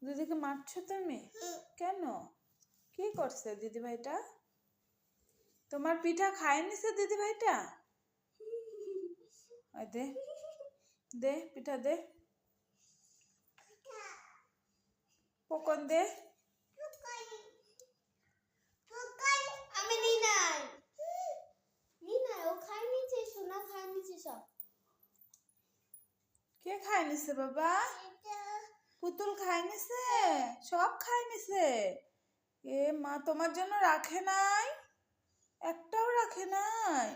দিদিকে মারছো তুমি? কেন? কি করছে দিদি ভাইটা? তোমার পিঠা খায় নিছে দিদি ভাইটা? দে দে পিঠা দে, পকন দে। আমি নি নাই ও খাই নিছে, সোনা খাই নিছে সব। কে খায় নিছে বাবা? পুতুল খায় নিছে, সব খায় নিছে। এ মা, তোমার জন্য রাখে নাই? একটাও রাখে নাই?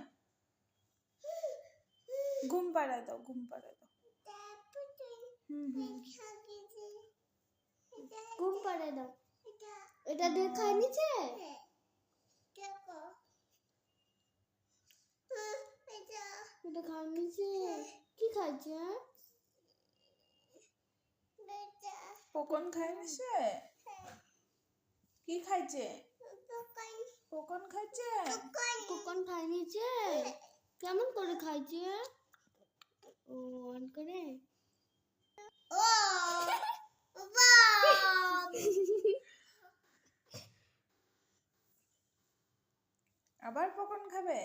ঘুম পাড়ায় দাও, ঘুম পাড়ায় দাও। ঘুম পাড়ায় দাও। এটা দিয়ে খাই নিছে? এটা খাই নিছে? কি খাইছে? পকন খায় নিছে? কি খাইছে? পকন খাইছে? কোকন খাই নিছে? কেমন করে খাইছে? ও অন করে। ও আবার পকন খাবে?